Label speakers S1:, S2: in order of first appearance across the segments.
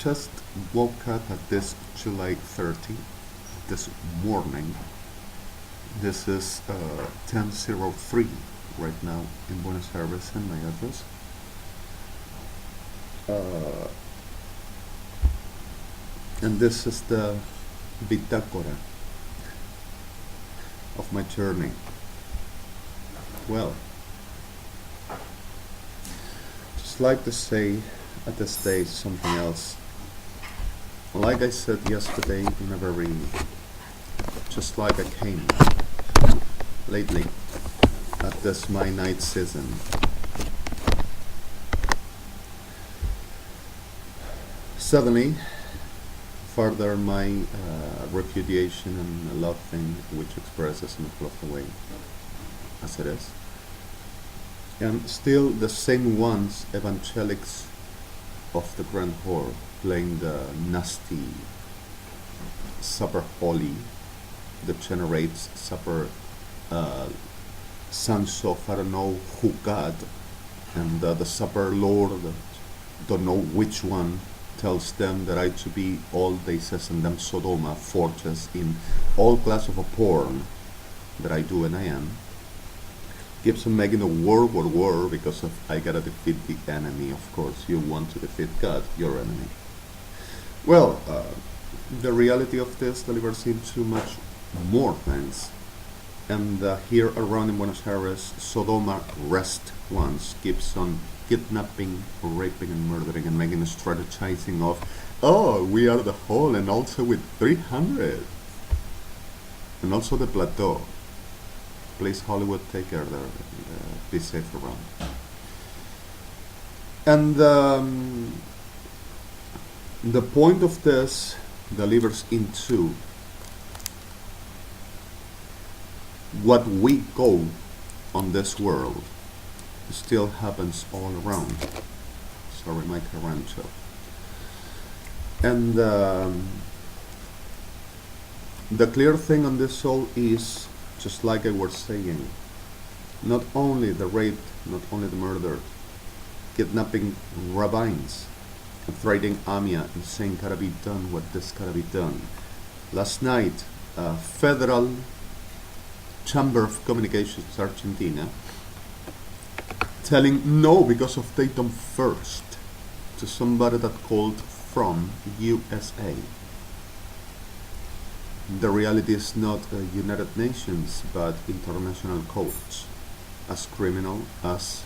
S1: just woke up at this July 30, this morning. This is 10:03 right now in Buenos Aires, and my address. And this is the bitácora of my journey. Well, just like to say at this stage something else. Like I said yesterday in a very, just like I came lately at this my night season. Suddenly, further my repudiation and love thing, which expresses in a love the way as it is. And still the same ones, evangelics of the Grand Hall, playing the nasty, super holy, degenerates, super sons of I don't know who God, and the super lord, don't know which one, tells them that I to be all they says in them Sodoma, fortress in all class of a porn that I do and I am. Keeps on making a war because of I gotta defeat the enemy. Of course, you want to defeat God, your enemy. Well, the reality of this delivers into much more things. And here around in Buenos Aires, Sodoma rest once keeps on kidnapping, raping and murdering and making a strategizing of, oh, we are the whole, and also with 300. And also the plateau. Please, Hollywood, take care there. Be safe around. And the point of this delivers into what we go on this world still happens all around. Sorry, my Carancho. And the clear thing on this all is, just like I was saying, not only the rape, not only the murder, kidnapping rabbis, and threatening Amia and saying gotta be done what this gotta be done. Last night, Federal Chamber of Communications Argentina telling no because of datum first to somebody that called from USA. The reality is not United Nations but international courts, as criminal as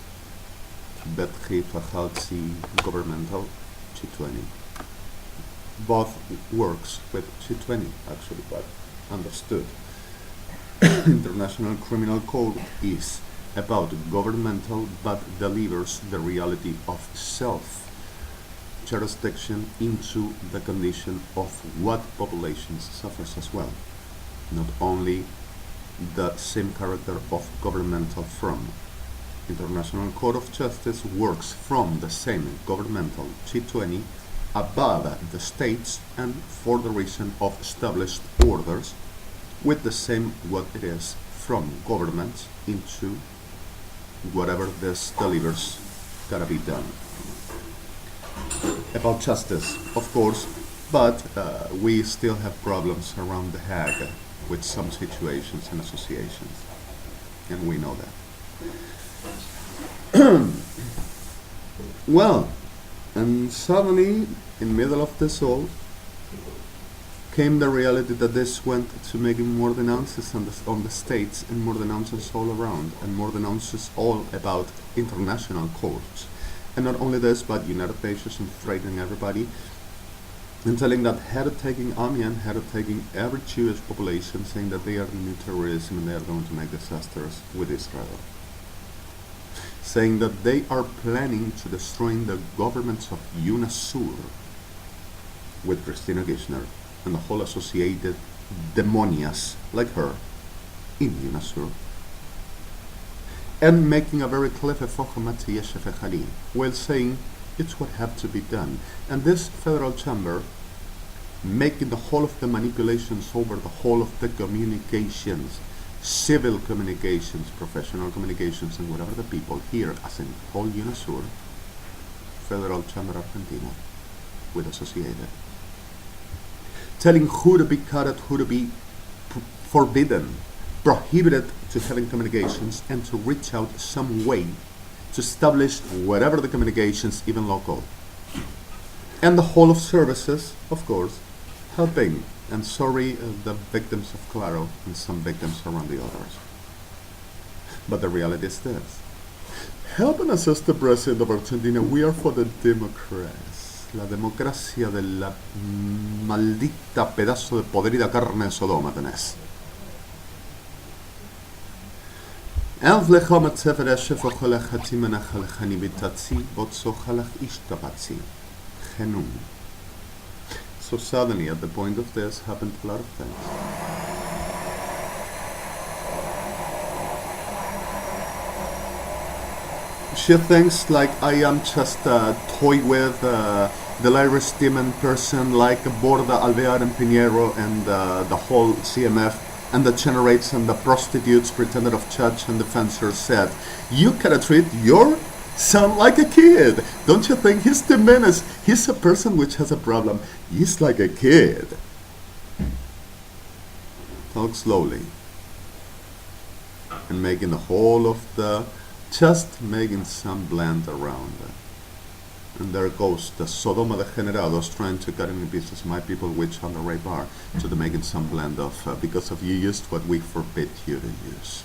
S1: BLYTT, Fajalsi, governmental G20. Both works with G20 actually, but understood. International Criminal Code is about governmental but delivers the reality of self jurisdiction into the condition of what populations suffers as well. Not only the same character of governmental from. International Court of Justice works from the same governmental G20 above the states and for the reason of established orders with the same what it is from government into whatever this delivers gotta be done. About justice, of course, but we still have problems around The Hague with some situations and associations, and we know that. Well, and suddenly, in middle of this all, came the reality that this went to making more denounces on the states and more denounces all around and more denounces all about international courts. And not only this, but United Nations and threatening everybody and telling that taking Amiens, taking every Jewish population, saying that they are new terrorism and they are going to make disasters with Israel. Saying that they are planning to destroy the governments of UNASUR with Christina Kirchner and the whole associated demonias like her in UNASUR. And making a very clever while saying it's what have to be done. And this federal chamber making the whole of the manipulations over the whole of the communications, civil communications, professional communications, and whatever the people here, as in whole UNASUR, Federal Chamber Argentina, with associated. Telling who to be cut, who to be forbidden, prohibited to having communications, and to reach out some way to establish whatever the communications, even local. And the whole of services, of course, helping. And sorry, the victims of Claro and some victims around the others. But the reality is this. Helping us as the president of Argentina, we are for the Democrats. La democracia de la maldita pedazo de podrida carne de Sodoma tenés. So suddenly, at the point of this, happened a lot of things. She thinks like I am just a toy with Delirious demon person like Borda, Alvear, and Pinheiro, and the whole CMF, and the generates and the prostitutes, pretended of judge and defensor said, you gotta treat your son like a kid. Don't you think he's the menace? He's a person which has a problem. He's like a kid. Talk slowly. And making the whole of the, just making some blend around it. And there goes the Sodoma degenerados trying to cut in pieces my people which on the right bar. So they're making some blend of, because of you used what we forbid you to use.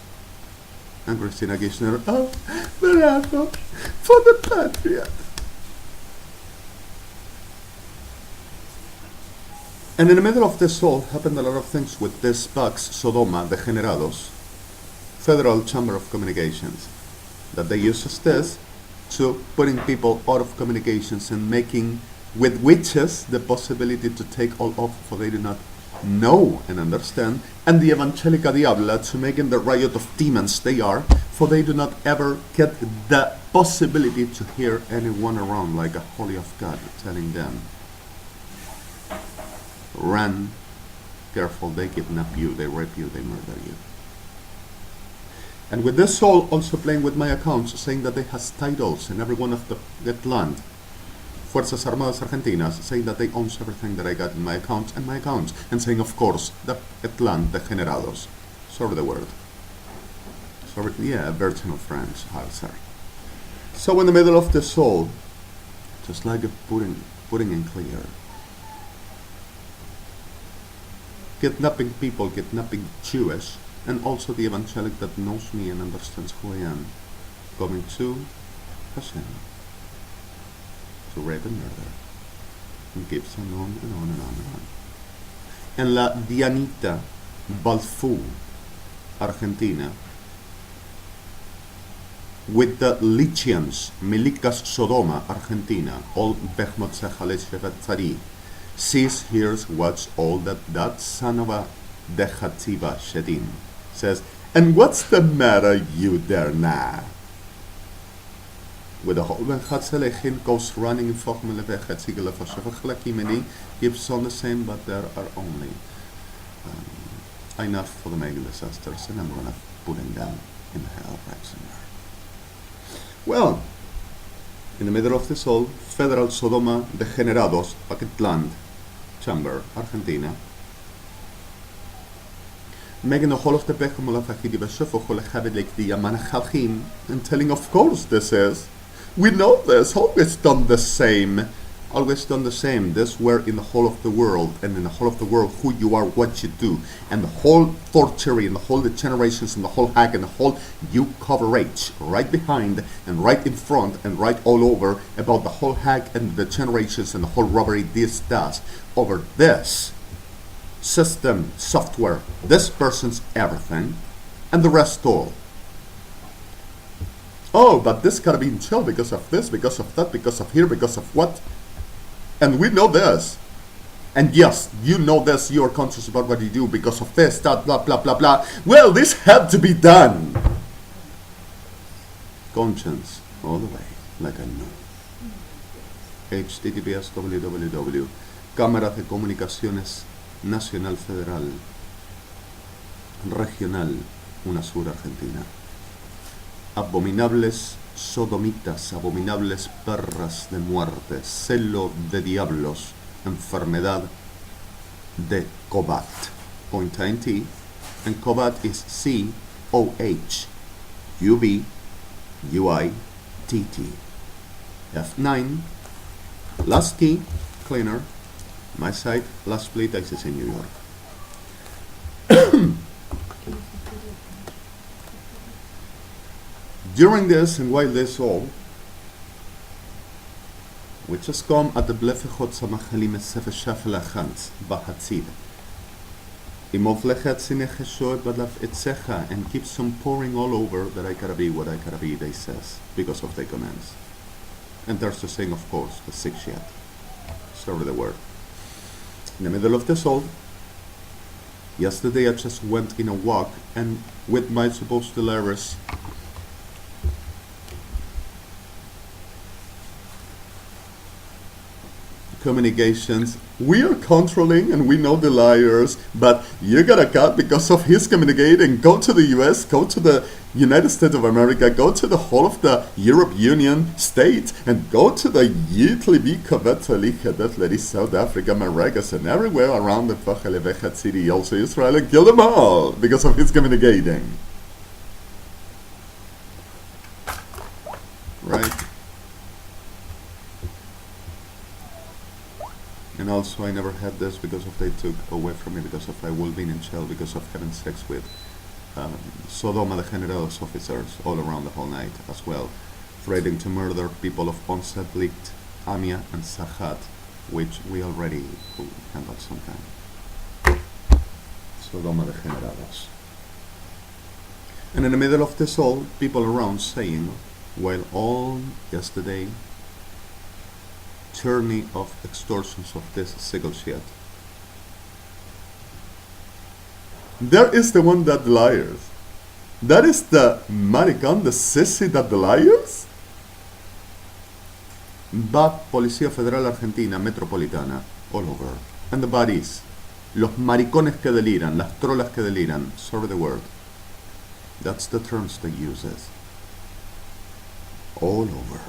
S1: And Christina Kirchner, oh, bravo, for the patriot. And in the middle of this all happened a lot of things with this box, Sodoma degenerados, Federal Chamber of Communications, that they use as this to putting people out of communications and making with witches the possibility to take all off, for they do not know and understand, and the Evangelica Diabla to making the riot of demons they are, for they do not ever get the possibility to hear anyone around like a holy of God telling them, run, careful, they kidnap you, they rape you, they murder you. And with this soul also playing with my accounts, saying that they has titles in every one of that land. Fuerzas Armadas Argentinas, saying that they owns everything that I got in my accounts, and saying, of course, the land degenerados. Sorry the word. Sorry, yeah, a version of French, I'll say. So in the middle of the soul, just like a putting in clear, kidnapping people, kidnapping Jewish, and also the evangelic that knows me and understands who I am, going to Hashem, to rape and murder, and keeps on and on and on and on. And la Dianita Balfour, Argentina, with the Lycians, Milicas Sodoma, Argentina, all Behmot Sechalechevatari, sees, hears, watch all that son of a Dechativa Shedim says, and what's the matter you there now? With the whole Benchatzelechen goes running in Fochmelevechetzigelefashevachlakimeni, gives on the same, but there are only enough for the mega disasters, and I'm gonna putting them in hell right somewhere. Well, in the middle of this all, Federal Sodoma Degenerados, Packet Land, Chamber, Argentina, making the whole of the and telling, of course, this is, we know this, always done the same. This were in the whole of the world, and in the whole of the world, who you are, what you do, and the whole torture, and the whole the generations, and the whole hack, and the whole you coverage, right behind, and right in front, and right all over, about the whole hack, and the generations, and the whole robbery this does, over this system, software, this person's everything, and the rest all. Oh, but this gotta be in jail because of this, because of that, because of here, because of what? And we know this. And yes, you know this, you are conscious about what you do because of this, that, blah, blah, blah, blah. Well, this had to be done. Conscience, all the way, like I know. HTTPS www. Cámara de Comunicaciones Nacional Federal Regional UNASUR Argentina. abominables sodomitas, abominables perras de muerte, celo de diablos, enfermedad de COBAT, point INT, and COBAT is COHUBUITT. F9, last key, cleaner, my side, last BLYTT ISIS in New York. During this and while this all, we just come at the blefechot samachalim esef shafel achantz bahatzid. Imoflechet sinecheshoet badlaf etzecha, and keeps on pouring all over that I gotta be what I gotta be, they says, because of their commands. And there's the saying, of course, the six yet. Start with the word. In the middle of this all, yesterday I just went in a walk, and with my supposed delirers, communications, we are controlling and we know the liars, but you gotta cut because of his communicating. Go to the US, go to the United States of America, go to the whole of the Europe Union states, and go to the Yitlibi Kavatali South Africa, Marrakesh, and everywhere around the Fachelevechat city, also Israel, and kill them all because of his communicating. Right? And also I never had this because of they took away from me because of I will be in jail because of having sex with SODOMA DEGENERATES officers all around the whole night as well, threatening to murder people of BLYTT, AMIA and Sahat, which we already handled sometime. SODOMA DEGENERATES. And in the middle of this all, people around saying, while all yesterday journey of extortions of this sickle shit, there is the one that liars. That is the maricon, the sissy that liars. But Policía Federal Argentina Metropolitana, all over. And the bodies, los maricones que deliran, las trolas que deliran, sorry the word. That's the terms they uses. All over.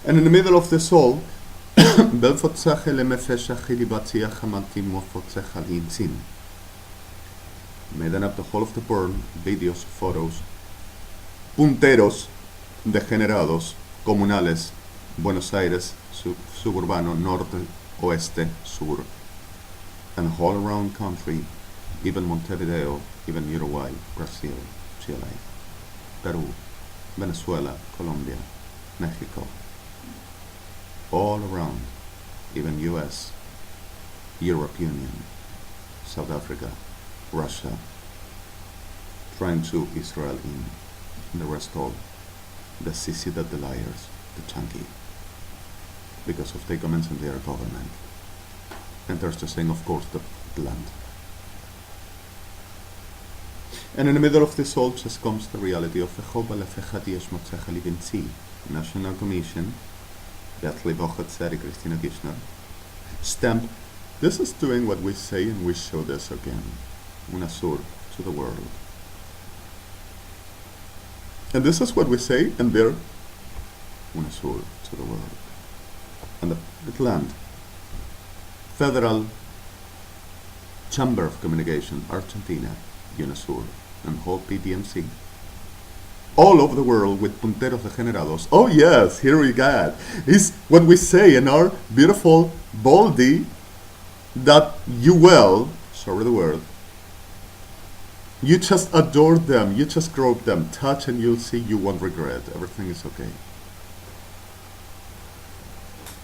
S1: And in the middle of this all, made up the whole of the porn, videos, photos, punteros, degenerados, comunales, Buenos Aires, suburbano, norte, oeste, sur, and the whole around country, even Montevideo, even Uruguay, Brazil, Chile, Peru, Venezuela, Colombia, Mexico, all around, even US, Europe Union, South Africa, Russia, trying to Israel in, and the rest all, the sissy that the liars, the chunky, because of their comments in their government. And there's the saying, of course, the land. And in the middle of this all just comes the reality of the National Commission, Christina Kirchner, stamp, this is doing what we say and we show this again, UNASUR, to the world. And this is what we say and they're UNASUR, to the world. And the land, Federal Chamber of Communication, Argentina, UNASUR, and whole PDMC, all over the world with punteros degenerados. Oh yes, here we got. Is what we say in our beautiful baldy that you will, sorry the word, you just adore them, you just grope them, touch and you'll see you won't regret. Everything is okay.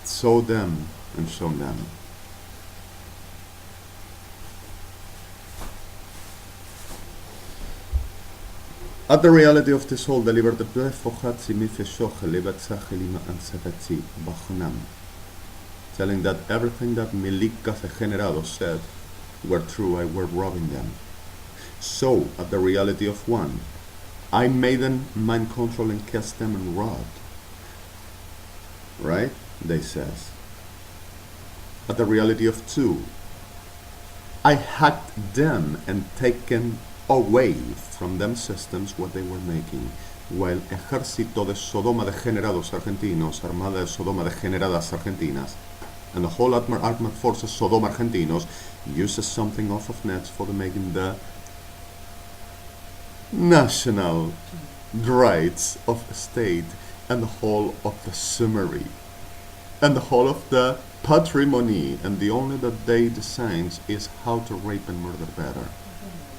S1: Sow them and show them. At the reality of this whole, delivered the telling that everything that milicas degenerados said were true, I were robbing them. So, at the reality of one, I made them mind control and cast them and robbed. Right? They says. At the reality of two, I hacked them and taken away from them systems what they were making, while ejército de Sodoma degenerados argentinos, armada de Sodoma degeneradas argentinas, and the whole armed forces Sodoma argentinos uses something off of nets for the making the national rights of state and the whole of the summary and the whole of the patrimony, and the only that they designs is how to rape and murder better,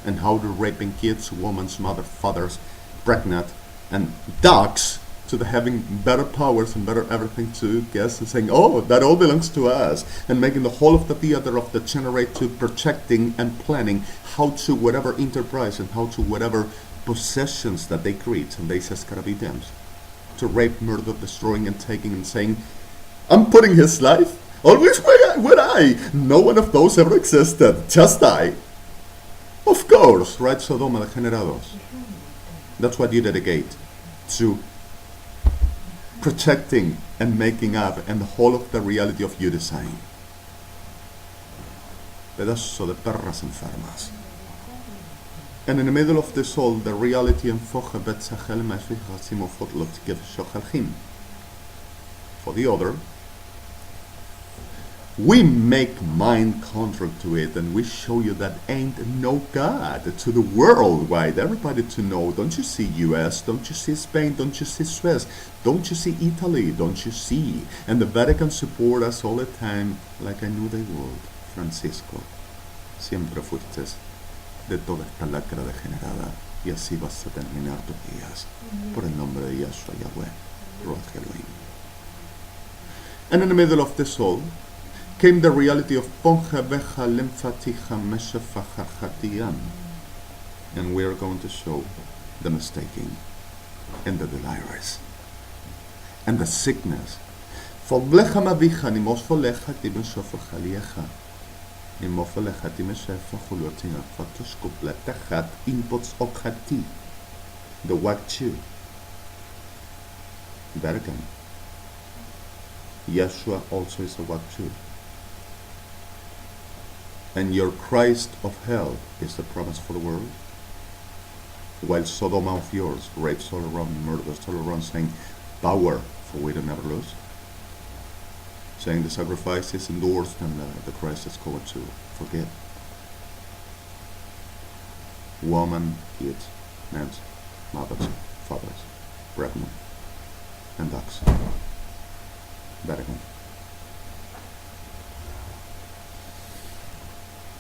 S1: and how to raping kids, women, mother, fathers, pregnant, and dogs to the having better powers and better everything to guess and saying, oh, that all belongs to us, and making the whole of the theater of the generate to projecting and planning how to whatever enterprise and how to whatever possessions that they create, and they says gotta be them to rape, murder, destroying, and taking, and saying, I'm putting his life always where I. No one of those ever existed, just I. Of course, right, Sodoma degenerados. That's what you dedicate to protecting and making up and the whole of the reality of you design. Pedazo de perras enfermas. And in the middle of this all, the reality and for the other, we make mind control to it, and we show you that ain't no God to the worldwide, everybody to know. Don't you see US? Don't you see Spain? Don't you see Swiss? Don't you see Italy? Don't you see? And the Vatican support us all the time, like I knew they would. Francisco, siempre fuiste de toda esta lacra degenerada, y así vas a terminar tus días. Por el nombre de Yahshua Yahweh, Ruach Elohim. And in the middle of this all, came the reality of Ponja Beja Lymphaticha Meshafachatian. And we are going to show the mistaking and the delirious and the sickness. For Blecha Mavicha Nimos Folecha Timeshofa Haliecha. Nimos Folecha Timeshefa Hulutina Fatushkupletachat Inputs Okhati. The Wakchu. Bergen. Yeshua also is a Wakchu. And your Christ of hell is the promise for the world, while Sodoma of yours rapes all around, murders all around, saying power for we to never lose, saying the sacrifice is endorsed and the Christ is going to forgive. Woman, kids, men, mothers, fathers, pregnant, and dogs. That again.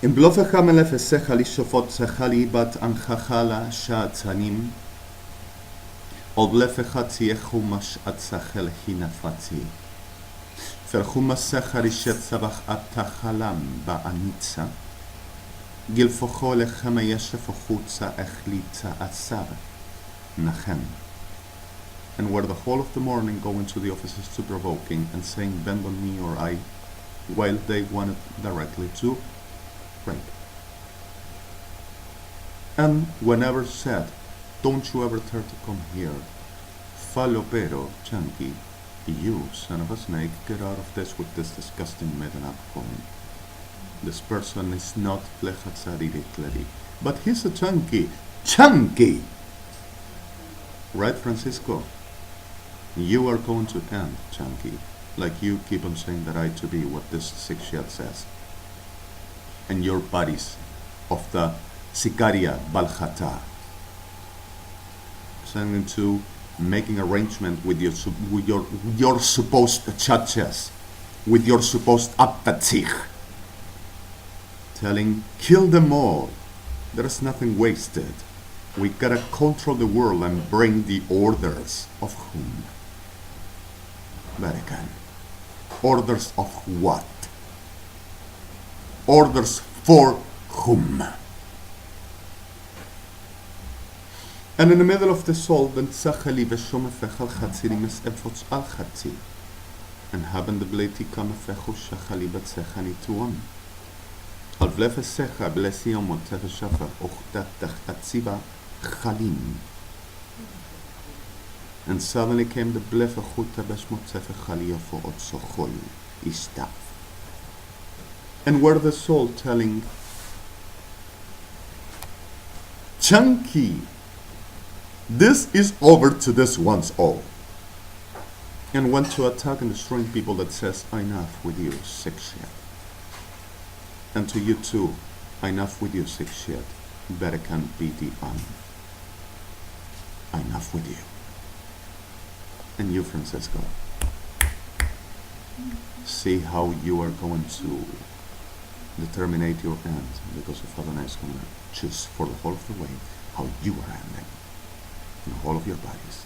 S1: אם בלופך מלפסך לשופטך ליבת אנחך שעצנים, עוד לפך תייכו משעצך לחינפתי. פרחו מסך רשת סבך אבטחלם באניצה, גלפוכו לכם ישף חוצה החליטה עצב, נחם. And where the whole of the morning go into the offices to provoking and saying bend on me or I, while they wanted directly to rape. And whenever said, don't you ever dare to come here, falopero, chunky, you, son of a snake, get out of this with this disgusting made-up form. This person is not lechatzaridikledi, but he's a chunky. Chunky! Right, Francisco? You are going to end, chunky, like you keep on saying that I to be what this sick shit says. And your bodies of the Sicaria Balchata, sending to making arrangement with your supposed churches, with your supposed apatich, telling kill them all. There is nothing wasted. We gotta control the world and bring the orders of whom? Vatican. Orders of what? Orders for whom? And in the middle of the soul, then Tzachali v'shomer fechal chatziri mis efotz al chatzi, and haben the BLYTT kama fechu shachali batzechani tuam. Al vlefe secha blesi yomot tefeshafa ochtat tachatziba chalim. And suddenly came the blefe chuta beshmot tefe chalia for otsochol istaf. And were the soul telling chunky. This is over to this once all. And went to attack and destroy people that says, enough with you, sick shit. And to you too, enough with you, sick shit. Better can be the enough with you. And you, Francisco, see how you are going to determine your end, because of Havana is going to choose for the whole of the way how you are ending in all of your bodies.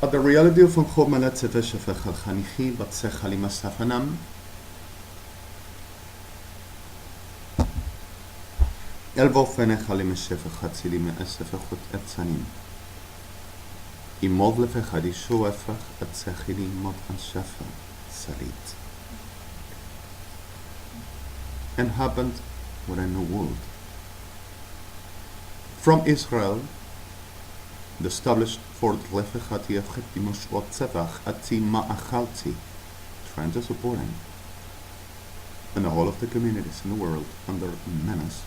S1: At the reality of Anchor Malatzeve Shefech al Chanichi Batsech Halima Safanam Elvo Fenech Halim Shefech Hatzili Me'esefechut Etzanim Imod Lefech Hadishu Efech Etzechili Mod Anshefa Salit. And happened what I know world. From Israel, the established for the Lefechati Echetimush Otzevach Ati Ma'achalti, trying to support him, and the whole of the communities in the world under menace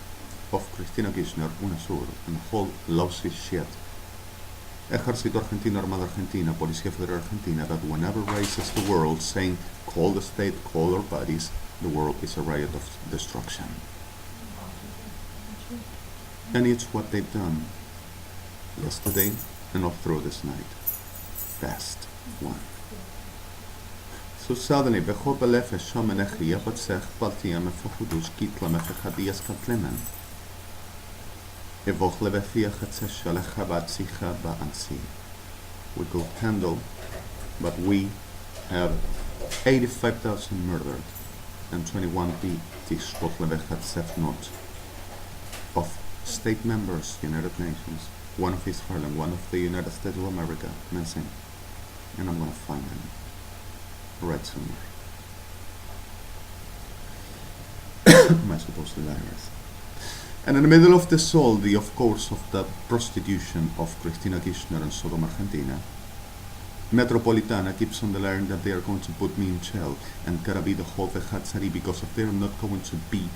S1: of Cristina Kirchner, UNASUR, and the whole lousy shit. Ejército Argentino, Armada Argentina, Policía Federal Argentina, that whenever raises the world saying, call the state, call our bodies, the world is a riot of destruction. And it's what they've done yesterday and all through this night. Best one. So suddenly, Becho Belefe Shamenechi Yabatsech Baltia Mefahudush Kitla Mefechadias Katlemen. Evoch Levefia Hatzesha Lechabatzicha Baansi. We could handle, but we have 85,000 murdered and 21 not of state members, United Nations, one of Israel and one of the United States of America, missing. And I'm going to find them right somewhere. Am I supposed to liars? And in the middle of this all, of course, of the prostitution of Cristina Kirchner and SODOMA Argentina, Metropolitana keeps on declaring that they are going to put me in jail and Carabi the whole Vechatzari because if they are not going to be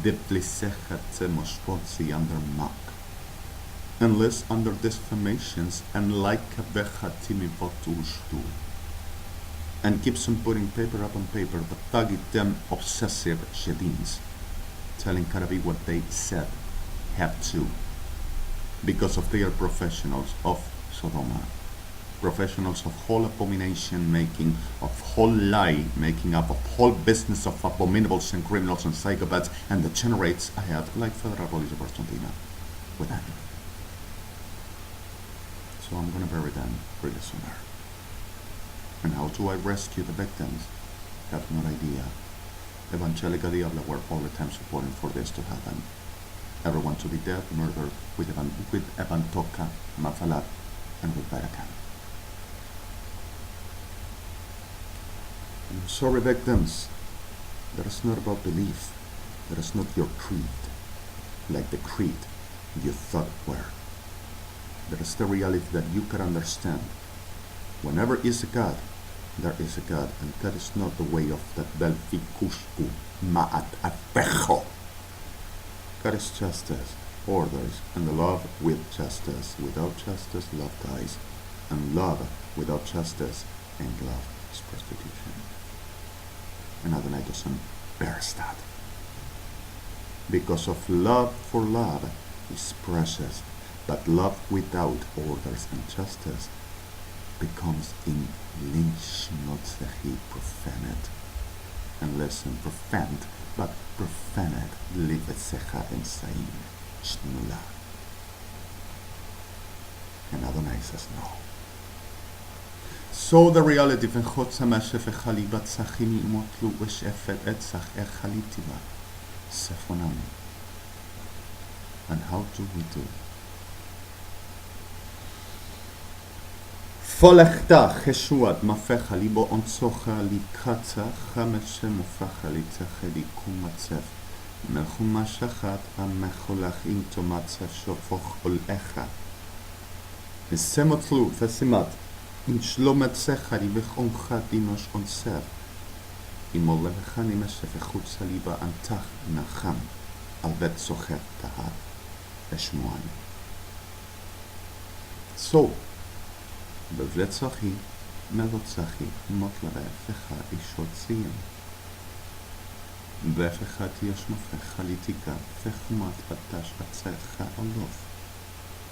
S1: the Blisechatze Moshpotzi under mock. Unless under defamations and like a Vechatimi Votushtu. And keeps on putting paper up on paper, but tagging them obsessive shedins, telling Carabi what they said have to. Because of their professionals of Sodoma. Professionals of whole abomination making, of whole lie making up, of whole business of abominables and criminals and psychopaths and degenerates I have, like Federal Police of Argentina, with them. So I'm gonna bury them pretty sooner. And how do I rescue the victims? I have no idea. Evangelica Diabla were all the time supporting for this to happen. Everyone to be dead, murdered with Evantoka, Mafalat, and with Barakan. I'm sorry, victims. That is not about belief. That is not your creed, like the creed you thought were. That is the reality that you can understand. Whenever is a God, there is a God, and that is not the way of that Belfikushku Ma'at Apejo. God is justice, orders, and the love with justice. Without justice, love dies, and love without justice ain't love, is prostitution. And Adonai doesn't bear that. Because of love for love is precious, but love without orders and justice becomes in lynch not sehi profaned. And listen, profaned, but profaned livet secha and sain shnula. And Adonai says no. So the reality of Chotzama Shefe Chalibat Sachimi Motlu Weshefet Etzach Echalitiva Sefonam. And how do we do? Folechta Cheshuat Mafecha Libo Onsocha Likatza Chameshe Mufacha Litzache Likumatzef Melchuma Shachat Amecholach Im Tomatza Shofoch Olecha Vesemotlu Vesimat In Shlomet Sechari Vechoncha Dinosh Onsev Imolevechani Meshefechut Saliba Antach Nacham על בית סוחר תהר אשמוען. So, בבלצחי, מלוצחי, מוטלבה, פחה, אישות ציין. בפחה תישמפה, חליטיקה, פחומת פתש, עצחה, עולוף.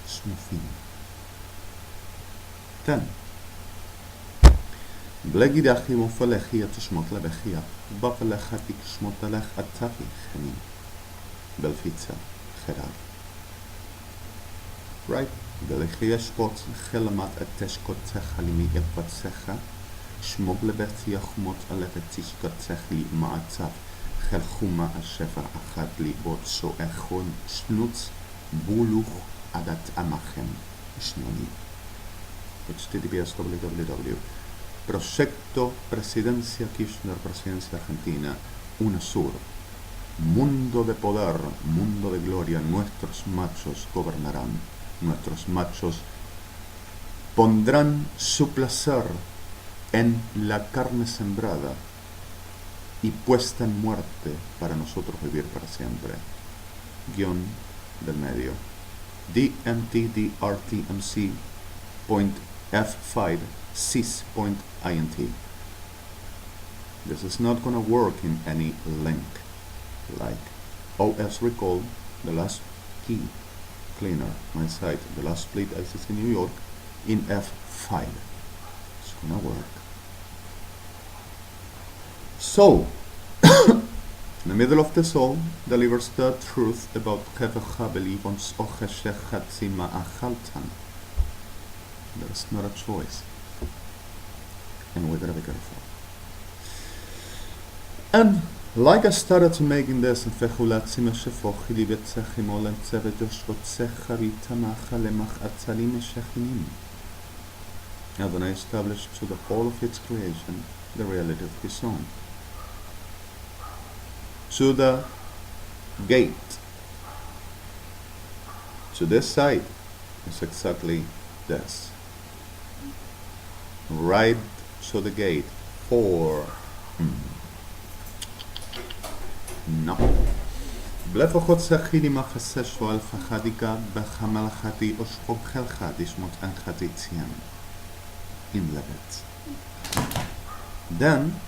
S1: שמופים. תן. בלגידחי מופלחי התשמות לבחיה, בפלחה תקשמות לך עטפי חנים. בלפיצה, חרב. Right? בלחי ישפוץ חלמת התשקוצך לימי אפצחה, שמוג לבצי יחומות עלת תשקוצך לי מעצב, חלחומה השפע אחת לי בות שואחון שנוץ בולוך עדת עמכם שניוני. HTTPS www. Proyecto Presidencia Kirchner, Presidencia Argentina, UNASUR. Mundo de poder, mundo de gloria, nuestros machos gobernarán. Nuestros machos pondrán su placer en la carne sembrada y puesta en muerte para nosotros vivir para siempre. Guión del medio. DMTDRTMC point F5 sys.int. This is not gonna work in any link like OS recall, the last key cleaner, my site, the last split access in New York in F5. It's gonna work. So, in the middle of the soul delivers the truth about Kevachabelivons Ocheshechatzi Ma'achaltan. There's not a choice. And we gotta be careful. And like I started making this in Fechulatzi Meshefochi Libetzechim Olen Tzevet Yoshvotzecha Vitamacha Lemach Atzalim Meshechinim. Adonai established to the whole of its creation the reality of his own. To the gate, to this side, is exactly this. Right to the gate for no. Blefachot sechidi machasesho al fachadika bechamalachati oshchok chelchad ishmot anchatitzian in Levet. Then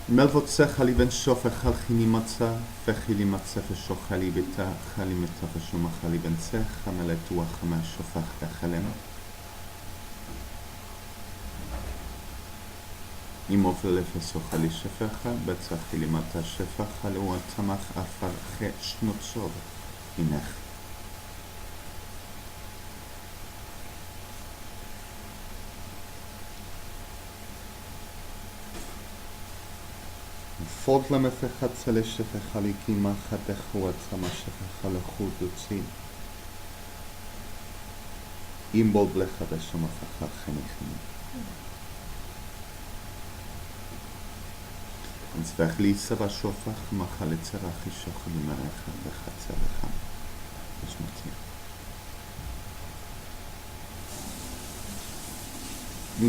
S1: Melvot sechali ben shofech al chini matza fechili matza feshochali bita chali mita feshomachali ben sech hameletu achama shofach echalem imofle fesochali shefecha betzachili mata shefach halu al tamach afar che shnotzov inech. Fod la mefechat sele shefechali kima chatechu atzama shefechal echut utzi imbol blecha beshomafachal chenichim. Enzvech lisa bashofach machalitzerach ishoch limerecha bechatzelecha beshmotim.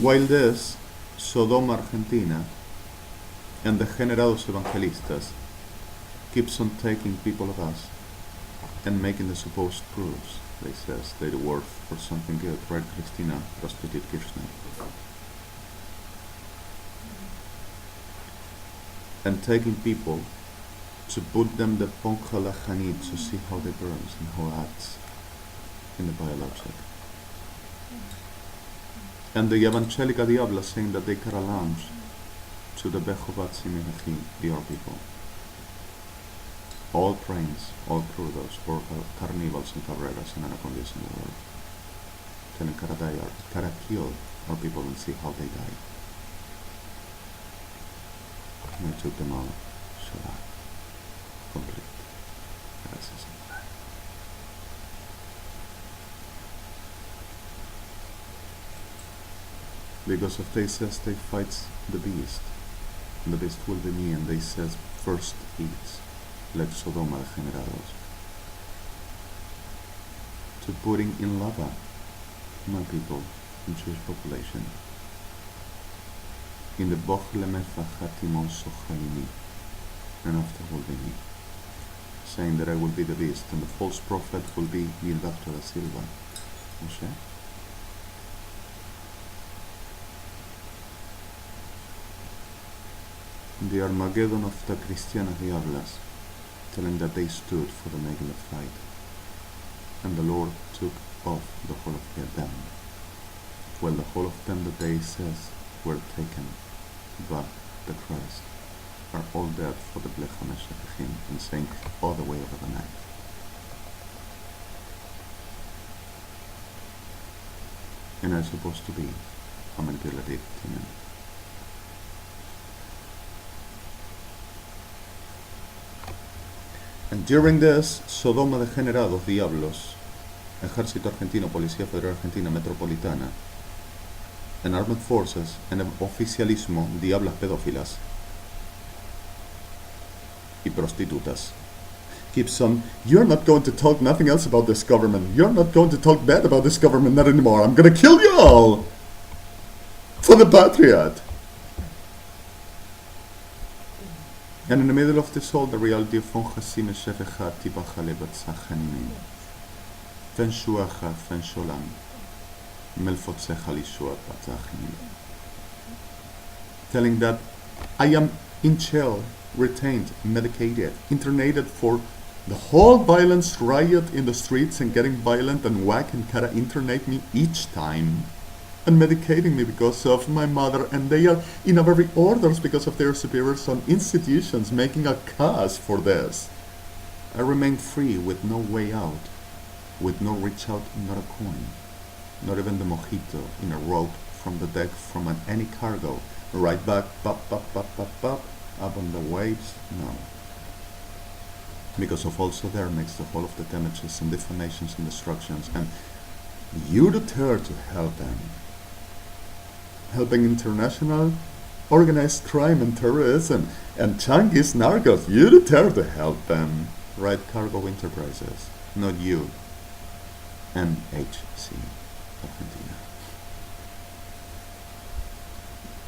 S1: While this, Sodoma, Argentina, and the Degenerates evangelistas keeps on taking people of us and making the supposed proofs. They says they're worth for something good, right, Christina, prostitute Kirchner? And taking people to put them the poncha lachanit to see how they burns and how acts in the biologic. And the Evangelica Diabla saying that they cut a lunch to the Bechovatzi Menachi, the our people. All trains, all crudos, or carnivals and cabreras and anacondas in the world. Telling Kara kill our people and see how they die. And I took them all. Shabbat. Complete. Racism. Because if they says they fight the beast, and the beast will be me, and they says first eats, like Sodoma degenerados, to putting in lava my people, the Jewish population, in the Bochle Mefachatimon Sochalini, and after will be me, saying that I will be the beast, and the false prophet will be Gilberto da Silva. Moshe? The Armageddon of the Cristiana Diablas, telling that they stood for the making of fight, and the Lord took off the whole of them. Well, the whole of them, the day says, were taken, but the Christ are all dead for the Blech HaMeshach and saying all the way over the night. And I'm supposed to be a manipulative demon. And during this, Sodoma degenerados, diablos, Ejército Argentino, Policía Federal Argentina Metropolitana, and Armed Forces, and oficialismo, diablas pedófilas, y prostitutas. Keeps on, you're not going to talk nothing else about this government. You're not going to talk bad about this government, not anymore. I'm gonna kill you all! For the Patriot! And in the middle of this all, the reality of Von Hassim Shefechat Tibachale Batzachanimin. Fen Shuacha, Fen Sholam. Melfotzecha Lishua Batzachinim. Telling that I am in jail, retained, medicated, internated for the whole violence riot in the streets and getting violent and whack and kinda internate me each time. And medicating me because of my mother, and they are in a very orders because of their superiors on institutions making a cause for this. I remain free with no way out, with no reach out, not a coin, not even the mojito in a rope from the deck from any cargo, right back, pop, up on the waves, no. Because of also there makes the whole of the damages and defamations and destructions, and you dare to help them. Helping international organized crime and terrorism and Chinese narcos, you dare to help them. Right Cargo Enterprises, not you. NHC Argentina.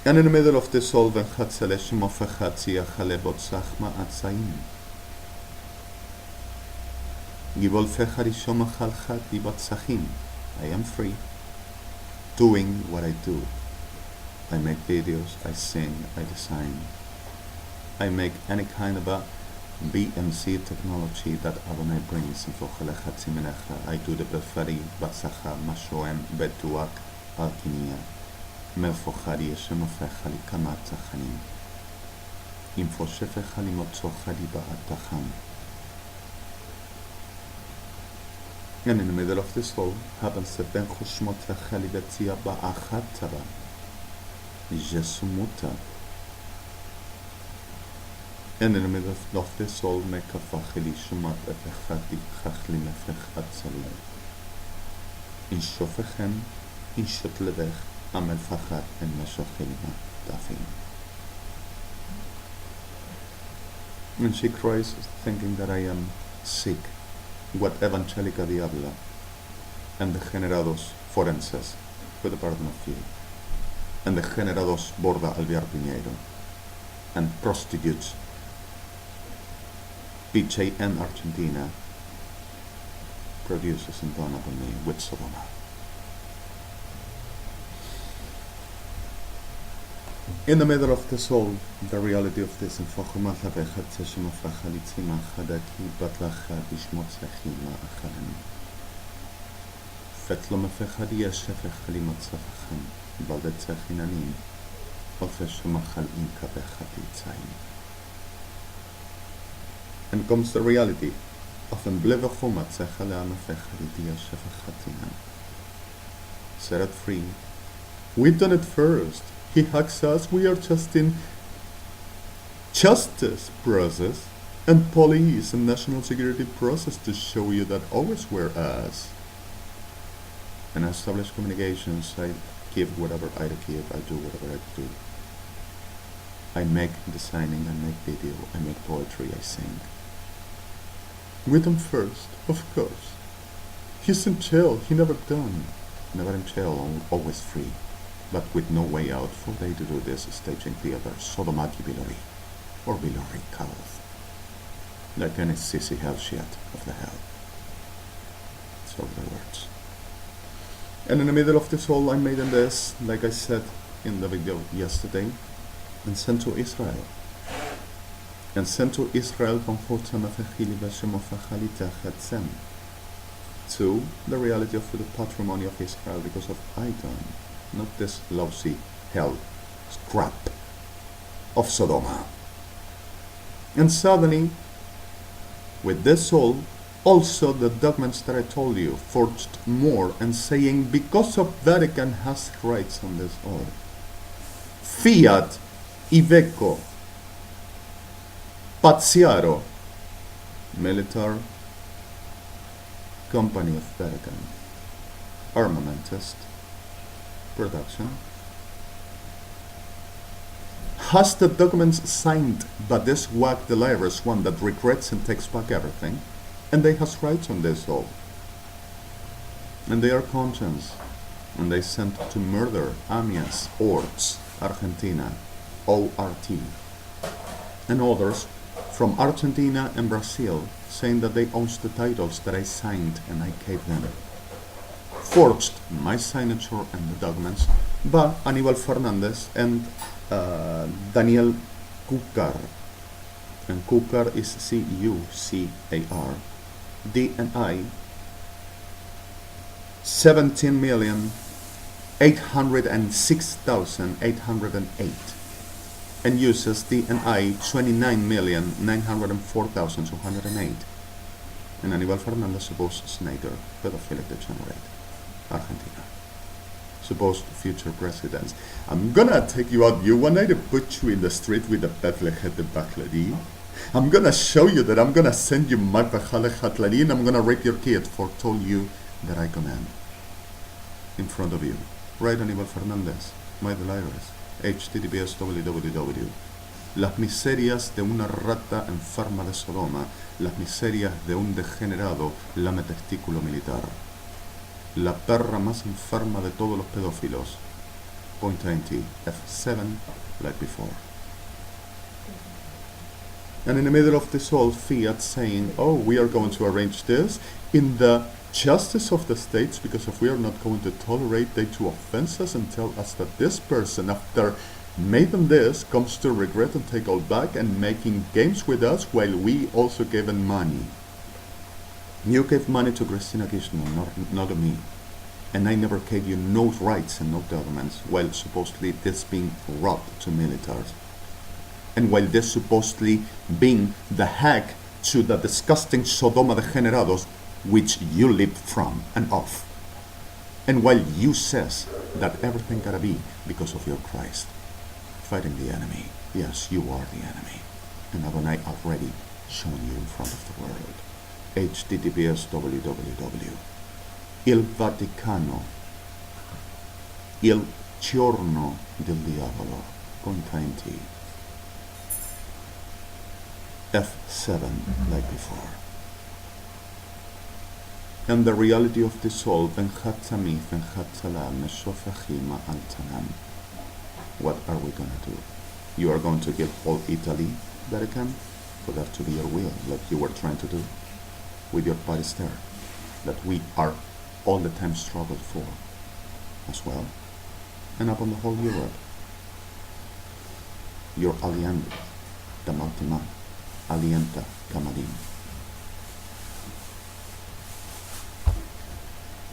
S1: And in the middle of this all, when Hatzelesh Mofechatzi Achalebot Sachma Atzaim. Gibol Fecharishom Achalchat Dibat Sachim. I am free, doing what I do. I make videos, I sing, I design. I make any kind of a BMC technology that HAVANNA brings. I do the Befari, Batsacha, Mashoem, Betuak, Alkinia, Melfochari, Shemofechali, Kamatzachanim, Infoshefechali Motsochari Baatacham. And in the middle of this all happens the Ben Chushmot Chali Betzia Ba'achataba. Jesumuta. And in the middle of this all, Meka Facheli Shumat Efechati Chachli Mefechat Salim. In Shofechem, in Shotlevech, Amel Fachat, and Meshochelima Dafim. And she cries, thinking that I am sick. What Evangelica Diabla and the Generados Forenses, with the pardon of you, and the Generados Borda Alvear Piñeiro, and prostitutes, BJN Argentina, produces and done upon me with Sodoma. In the middle of this all, the reality of this, in Fochumata Bechat Seshima Fachalitzima Hadaki Batlacha Bishmotzachima Achalem. Fetlom Fechadia Shefechalimatzacham, Baldetzachinanim, Ofeshumachal Inka Bechatitzaim. And comes the reality of Emblevachumatzachaleam Fechalidia Shefechatinan. Set free. We've done it first. He hugs us, we are just in justice process and police and national security process to show you that always we're us. And I establish communications, I give whatever I give, I do whatever I do. I make designing, I make video, I make poetry, I sing. With him first, of course. He's in jail, he never done. Never in jail, always free. But with no way out for they to do this staging theater, Sodomaki Bilori, or Bilori Kalov. like any sissy hell shit of the hell. So the words. And in the middle of this all, I made in this, like I said in the video yesterday, and sent to Israel. And sent to Israel to the reality of the patrimony of Israel because of Idon, not this lousy hell scrap of Sodoma. And suddenly, with this all, also the documents that I told you forged more and saying because of Vatican has rights on this all. Fiat, Iveco, Pazziaro, military company of Vatican, armamentist, production, has the documents signed by this wag Delirious one that regrets and takes back everything, and they has rights on this all. And they are conscience, and they sent to murder Amias, Orts, Argentina, ORT, and others from Argentina and Brazil, saying that they own the titles that I signed and I gave them. Forged my signature and the documents by Aníbal Fernández and Daniel Cucar. And Cucar is C-U-C-A-R. DNI 17,806,808 and uses DNI 29,904,208. And Aníbal Fernández supposed Snyder, pedophilic degenerate, Argentina. Supposed future presidents. I'm gonna take you out. You want me to put you in the street with a Bethlehem de Bachladi? I'm gonna show you that I'm gonna send you my Bachladi and I'm gonna rape your kid for told you that I command. In front of you. Right, Aníbal Fernández, my Delirious. HTTPS www. Las miserias de una rata enferma de Sodoma, las miserias de un degenerado lame testículo militar. La perra más enferma de todos los pedófilos. Point 90, F7, like before. And in the middle of this all, Fiat saying, oh, we are going to arrange this in the justice of the states, because if we are not going to tolerate, they to offense us and tell us that this person, after making this, comes to regret and take all back and making games with us while we also gave them money. You gave money to Christina Kirchner, not to me. And I never gave you no rights and no documents, while supposedly this being robbed to militaries. And while this supposedly being the hack to the disgusting Sodoma degenerados, which you lived from and of. And while you says that everything gotta be because of your Christ. Fighting the enemy. Yes, you are the enemy. And Adonai already shown you in front of the world. HTTPS www. Il Vaticano. Il giorno del diavolo. Containti. F7, like before. And the reality of the soul, what are we going to do? You are going to give all Italy Vatican for that to be your will, like you were trying to do with your party there, that we are all the time struggled for as well, and upon the whole Europe. Your Alejandro, the Maltima, Alienta, Kamadim.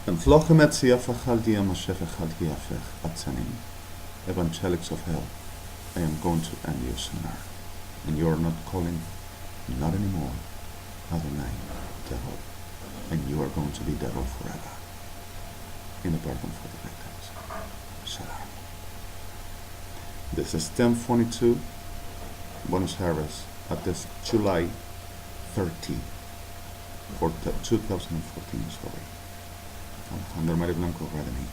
S1: En vloggen met Siafachaldia Mashefachaldiafech Atzanim, evangelics of hell, I am going to end you sooner. And you are not calling, not anymore, Adonai, devil. And you are going to be devil forever. In the pardon for the victims. Shalom. This is 1042, Buenos Aires, at this July 30, for 2014, sorry. Alejandro Blanco, REDEMI.